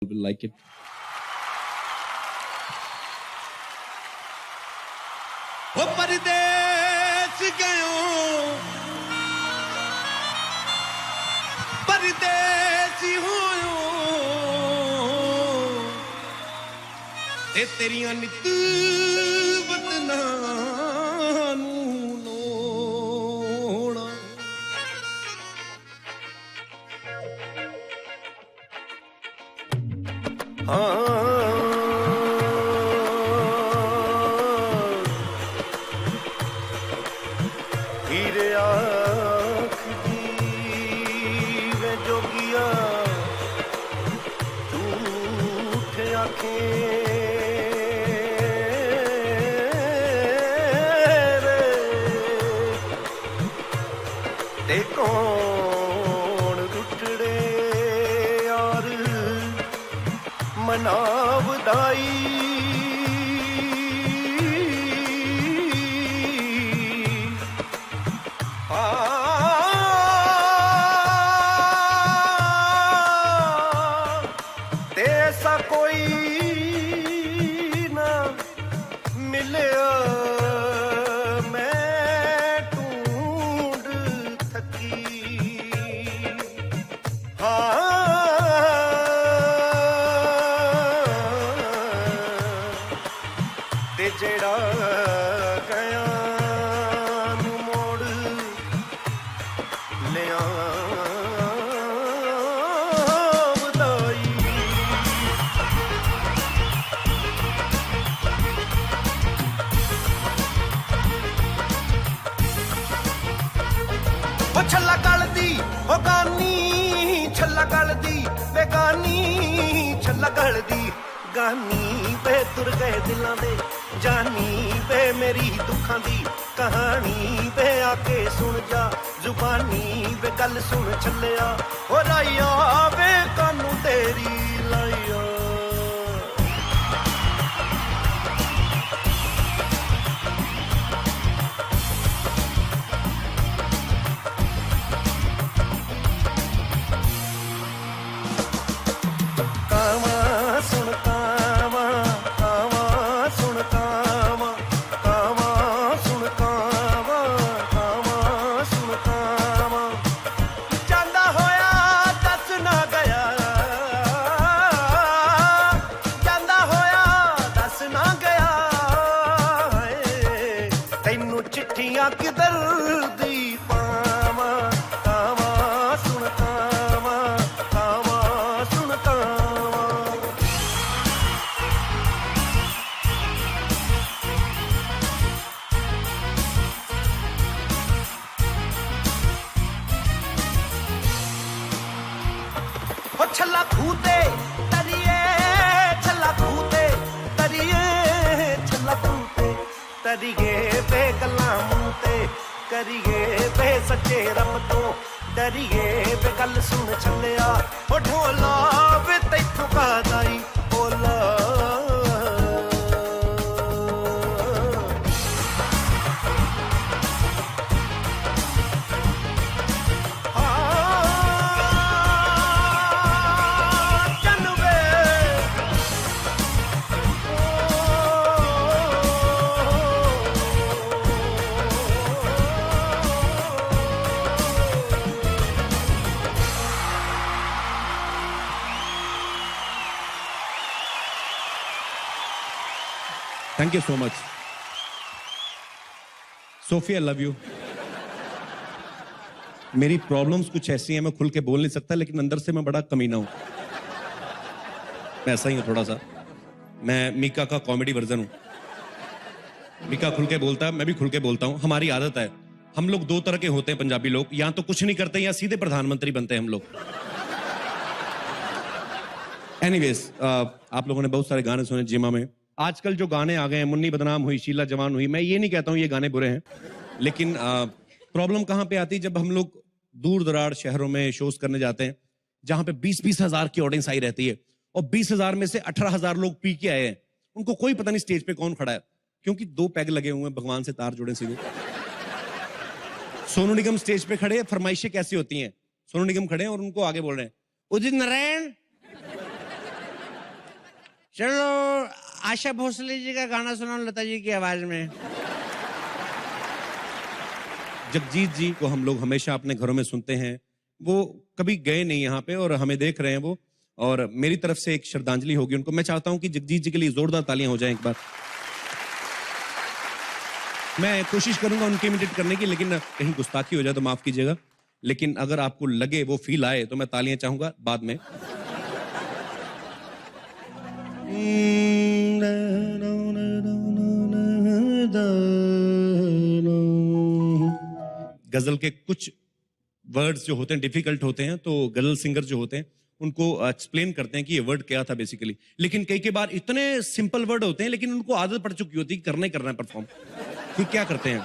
will like it. वो परदेस गयो परदेसी होयो ते तेरियां नित बदना नू लोड़ा हीरे आखदी वे जोगिया झूठ आखे रे ते कौन रुटड़े यार मनावदाई ऐसा कोई ना मिले मैं ढूंढ थकी ते जेड़ा गया नू मोड़ लिया छल्ला गलदी हो गानी छल्ला गलदी बेगानी छल्ला गलदी गानी बे तुर गए दिलां दे जानी बे मेरी दुखां दी कहानी बे आके सुन जा जुबानी बे गल सुन छल्लिया हो राइया वे कानू तेरी लाइया चिट्ठियां किधर दी पावा कावा सुन कावा कावा सुन कावा हो छल्ला खूते तरिए छल्ला खूते तरिए छल्ला खूते तरिए बे गल्लां मूंह ते करिए बे सच्चे रब तो डरिए बे गल सुन छल्लिया ओ ढोला वे तैथों कादाई बोला Thank you so much. Sophie, I love you. मेरी प्रॉब्लम्स कुछ ऐसी हैं मैं खुल के बोल नहीं सकता लेकिन अंदर से मैं बड़ा कमीना हूं। मैं ऐसा ही हूं थोड़ा सा। मैं मीका का कॉमेडी वर्जन हूं। मीका खुल के बोलता है, मैं भी खुल के बोलता हूं। हमारी आदत है। हम लोग दो तरह के होते हैं पंजाबी लोग, या तो कुछ नहीं करते या सीधे प्रधानमंत्री बनते हैं हम लोग। एनीवेज, आप लोगों ने बहुत सारे गाने सुने जिमा में। आजकल जो गाने आ गए हैं, मुन्नी बदनाम हुई, शीला जवान हुई, मैं ये नहीं कहता हूं ये गाने बुरे हैं, लेकिन प्रॉब्लम कहां पे आती है जब हम लोग दूर दरार शहरों में शोज करने जाते हैं जहां पे 20-20 हजार की ऑडियंस आई रहती है और 20,000 में से 18,000 लोग पी के आए हैं। उनको कोई पता नहीं स्टेज पे कौन खड़ा है, क्योंकि 2 पैग लगे हुए हैं, भगवान से तार जुड़े सीधे। सोनू निगम स्टेज पे खड़े, फरमाइशें कैसी होती हैं, सोनू निगम खड़े हैं और उनको आगे बोल रहे हैं, उदित नारायण चलो आशा भोसले जी का गाना सुनाओ लता जी की आवाज में। जगजीत जी को हम लोग हमेशा अपने घरों में सुनते हैं, वो कभी गए नहीं यहाँ पे और हमें देख रहे हैं वो, और मेरी तरफ से एक श्रद्धांजलि होगी उनको। मैं चाहता हूं कि जगजीत जी के लिए जोरदार तालियां हो जाएं एक बार। मैं कोशिश करूंगा उनके इमिटेट करने की, लेकिन कहीं गुस्ताखी हो जाए तो माफ कीजिएगा, लेकिन अगर आपको लगे वो फील आए तो मैं तालियां चाहूंगा बाद में। गजल के कुछ वर्ड्स जो होते हैं डिफिकल्ट होते हैं, तो गजल सिंगर जो होते हैं उनको एक्सप्लेन करते हैं कि ये वर्ड क्या था बेसिकली, लेकिन कई बार इतने सिंपल वर्ड होते हैं लेकिन उनको आदत पड़ चुकी होती है करना है परफॉर्म। फिर क्या करते हैं,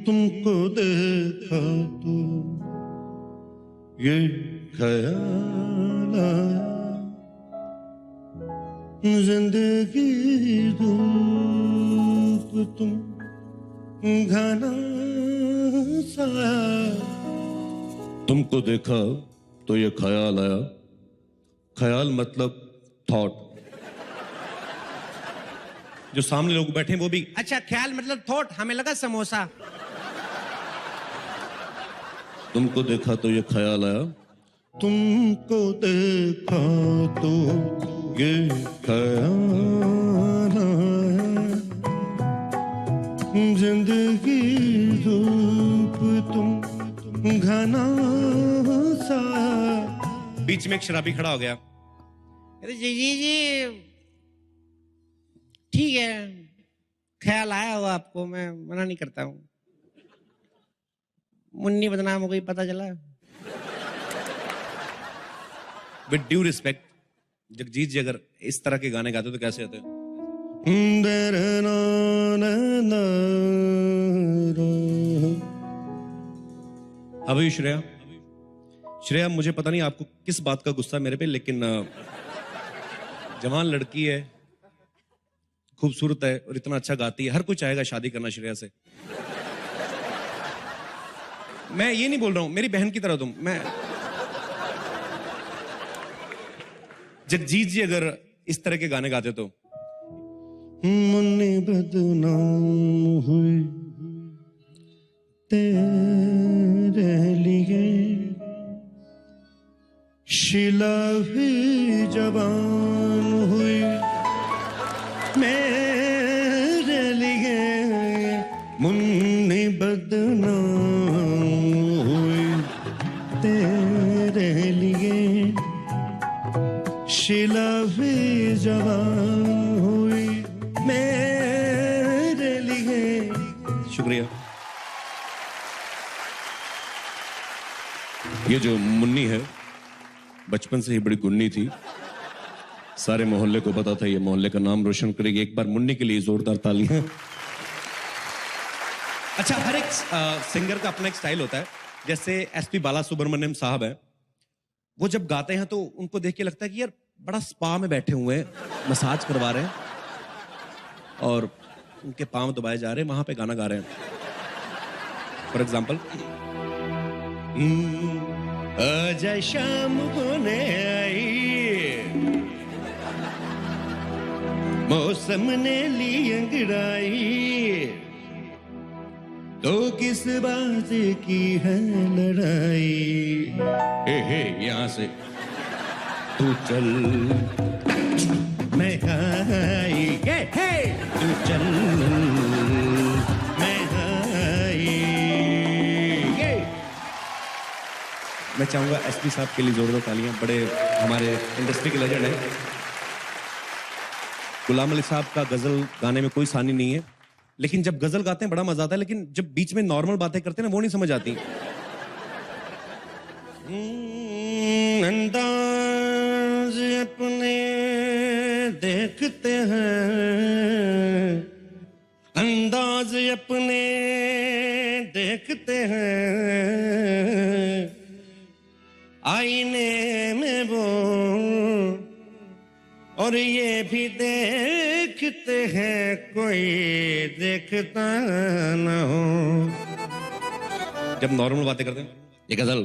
तुमको देखा तो ये ख्याल आया, जिंदगी धूप तुम घना साया, तुमको देखा तो ये ख्याल आया। ख्याल मतलब थॉट। जो सामने लोग बैठे हैं वो भी अच्छा ख्याल मतलब थॉट, हमें लगा समोसा। तुमको देखा तो ये ख्याल आया, तुमको देखा तो ये ख्याल आया, जिंदगी धूप तुम घना सा। बीच में एक शराबी खड़ा हो गया। अरे जी ठीक है, ख्याल आया हो आपको, मैं मना नहीं करता हूँ। मुन्नी बदनाम हो गई पता चला। विद ड्यू रिस्पेक्ट, जगजीत जी अगर इस तरह के गाने गाते तो कैसे होते? अभी श्रेया, श्रेया मुझे पता नहीं आपको किस बात का गुस्सा मेरे पे, लेकिन जवान लड़की है, खूबसूरत है और इतना अच्छा गाती है, हर कोई चाहेगा शादी करना श्रेया से। मैं ये नहीं बोल रहा हूं मेरी बहन की तरह तुम, मैं जगजीत जी अगर इस तरह के गाने गाते तो। मुन्नी बदनाम हुई तेरे लिए, शीला भी जवान हुई मेरे लिए, मुन्नी बदनाम हुई तेरे लिए, शीला भी जवान हुई मेरे लिए। शुक्रिया। ये जो मुन्नी है बचपन से ही बड़ी गुन्नी थी, सारे मोहल्ले को पता था ये मोहल्ले का नाम रोशन करेगी। एक बार मुन्नी के लिए जोरदार तालियां। अच्छा, हर एक सिंगर का अपना एक स्टाइल होता है। जैसे एसपी बालासुब्रमण्यम साहब हैं, वो जब गाते हैं तो उनको देख के लगता है कि यार बड़ा स्पा में बैठे हुए हैं, मसाज करवा रहे हैं और उनके पांव दबाए जा रहे हैं, वहां पे गाना गा रहे हैं। फॉर एग्जाम्पल, आजा शाम होने आई, मौसम ने ली अंगड़ाई, तो किस बात की है लड़ाई। हे यहां से तू चल मैं आई, हे तू चल मैं आई। मैं चाहूंगा एसपी साहब के लिए जोरदार तालियां, बड़े हमारे इंडस्ट्री के लेजेंड हैं। गुलाम अली साहब का गजल गाने में कोई सानी नहीं है, लेकिन जब गजल गाते हैं बड़ा मजा आता है, लेकिन जब बीच में नॉर्मल बातें करते हैं ना वो नहीं समझ आती। अंदाज अपने देखते हैं, अंदाज अपने देखते हैं, आईने में वो और ये भी देखते हैं कोई देखता न हो। जब नॉर्मल बातें करते हैं, ये गजल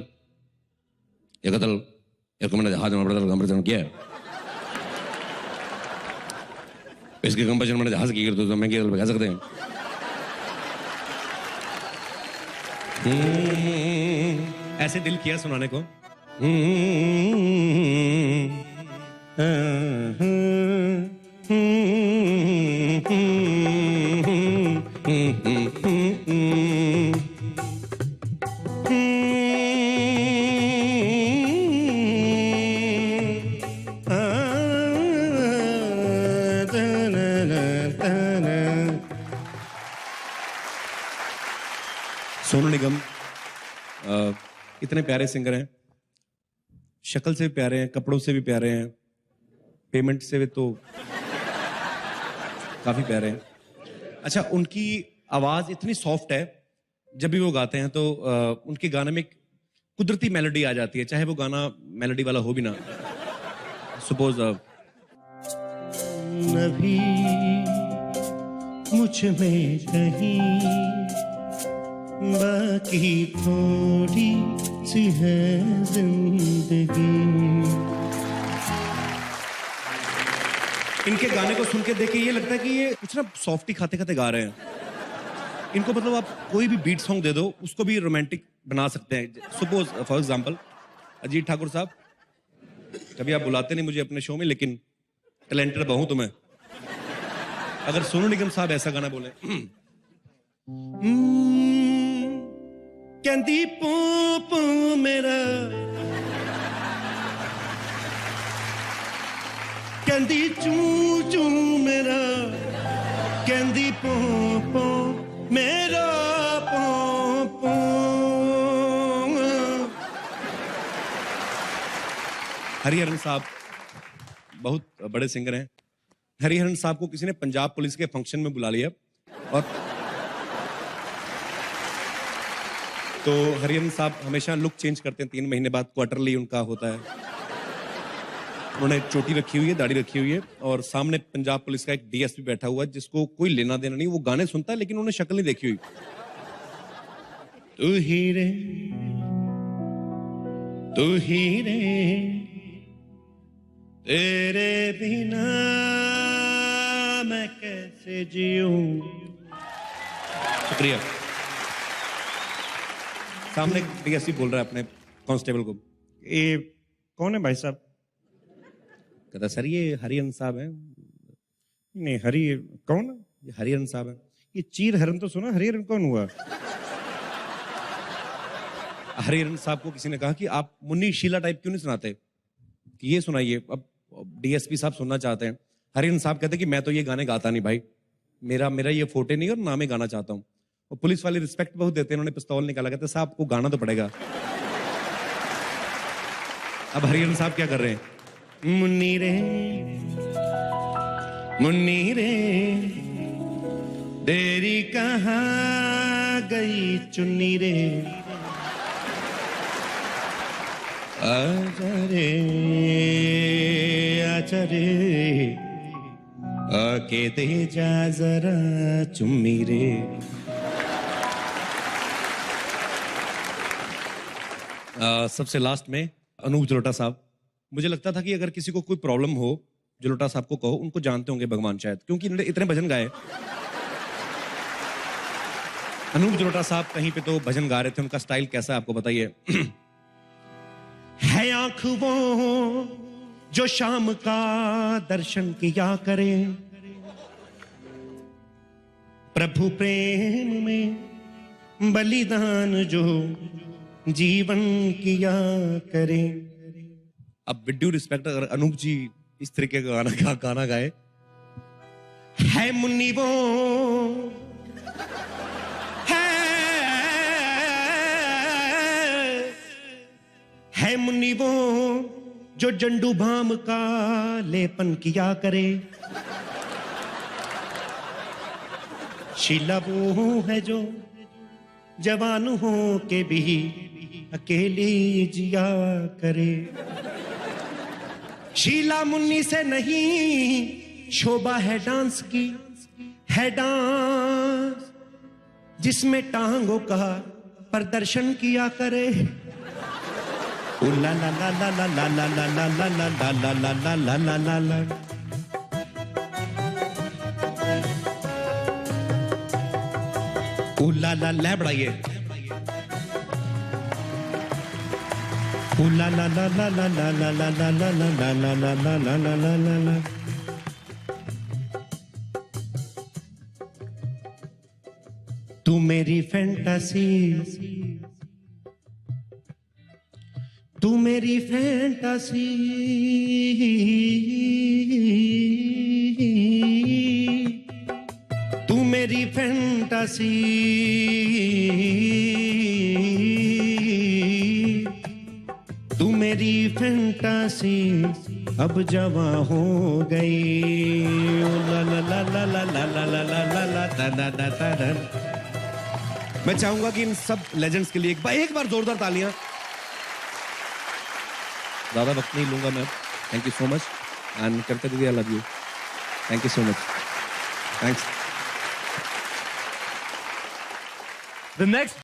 एक मैंने जहाज में बड़ा कंपटीशन किया है, इसके कंपटीशन मैंने जहाज की तो मैं गजल बजा सकते हैं। ऐसे दिल किया सुनाने को। सोनू निगम इतने प्यारे सिंगर हैं, शक्ल से भी प्यारे हैं, कपड़ों से भी प्यारे हैं, पेमेंट से भी तो काफी प्यारे हैं। अच्छा, उनकी आवाज इतनी सॉफ्ट है, जब भी वो गाते हैं तो उनके गाने में एक कुदरती मेलोडी आ जाती है, चाहे वो गाना मेलोडी वाला हो भी ना। सपोज नभी मुझ में कहीं बाकी थोड़ी सी है जिंदगी। इनके गाने को सुन के देख के ये लगता है कि ये कुछ ना सॉफ्टी खाते खाते गा रहे हैं। इनको मतलब आप कोई भी बीट सॉन्ग दे दो, उसको भी रोमांटिक बना सकते हैं। Suppose for example Ajit Thakur साहब, कभी आप बुलाते नहीं मुझे अपने शो में, लेकिन टैलेंटेड बहु तो मैं। अगर सोनू निगम साहब ऐसा गाना बोले, कहंदी पू पू मेरा, कहंदी चू चू मेरा, कहंदी पू पू मेरा पू पू। हरिहरन साहब बहुत बड़े सिंगर हैं। हरिहरन साहब को किसी ने पंजाब पुलिस के फंक्शन में बुला लिया, और तो हरिहरन साहब हमेशा लुक चेंज करते हैं, 3 महीने बाद क्वार्टरली उनका होता है। उन्होंने चोटी रखी हुई है, दाढ़ी रखी हुई है, और सामने पंजाब पुलिस का एक डीएसपी बैठा हुआ है जिसको कोई लेना देना नहीं। वो गाने सुनता है लेकिन उन्होंने शक्ल नहीं देखी हुई। तू ही रे तेरे बिना मैं कैसे जीऊं। शुक्रिया। सामने डीएसपी बोल रहा है अपने कांस्टेबल को, ये कौन है भाई साहब? कहता सर ये हरिहरन साहब हैं। नहीं, हरी कौन? ये हरिहरन साहब हैं। ये चीर हरन तो सुना, हरिहरन कौन हुआ? हरिहरन साहब को किसी ने कहा कि आप मुन्नी शीला टाइप क्यों नहीं सुनाते, कि ये सुनाइए। अब डीएसपी साहब सुनना चाहते हैं। हरिहरन साहब कहते हैं कि मैं तो ये गाने गाता नहीं भाई, मेरा ये फोटे नहीं और ना मैं गाना चाहता हूँ। और पुलिस वाले रिस्पेक्ट बहुत देते हैं, उन्होंने पिस्तौल निकाला, कहते साहब आपको गाना तो पड़ेगा। अब हरिहरन साहब क्या कर रहे हैं? मुन्नी रे तेरी कहाँ गई चुन्नी रे, आजा रे आके दे जा जरा चुम्मी रे। सबसे लास्ट में अनूप जलोटा साहब। मुझे लगता था कि अगर किसी को कोई प्रॉब्लम हो, जलोटा साहब को कहो, उनको जानते होंगे भगवान शायद, क्योंकि इन्होंने इतने भजन गाए। अनूप जलोटा साहब कहीं पे तो भजन गा रहे थे, उनका स्टाइल कैसा है आपको बताइए। है आँख वो जो शाम का दर्शन किया करे, प्रभु प्रेम में बलिदान जो जीवन किया करे। अब विद ड्यू रिस्पेक्ट, अगर अनूप जी इस तरीके का गाना गाए, है मुन्नी वो है मुन्नी वो जो जंडू भाम का लेपन किया करे। शीला वो है जो जवान हो के भी अकेली जिया करे। शीला मुन्नी से नहीं, शोभा है डांस की, है डांस जिसमें टांगों का प्रदर्शन किया करे। ओ ला ला ला ला ला ला ला ला ला ला ला ला ला ला ला ला ला ला। ओ ला ला ला बढ़ाइए। ओ ला ला ला ला ला ला ला ला ला ला ला ला ला ला ला ला ला ला ला। तू मेरी फैंटासी, तू मेरी फैंटासी, तू मेरी फैंटासी, तू मेरी फैंटासी अब जवां हो गई। ओ ला ला ला ला ला ला ला ला ला ला ला दा दा दा दा दा। मैं चाहूंगा कि इन सब लेजेंड्स के लिए एक बार जोरदार तालियां। ज्यादा वक्त नहीं लूंगा मैं। Thank you so much and करते दीदी, I love you. Thank you so much. Thanks. The next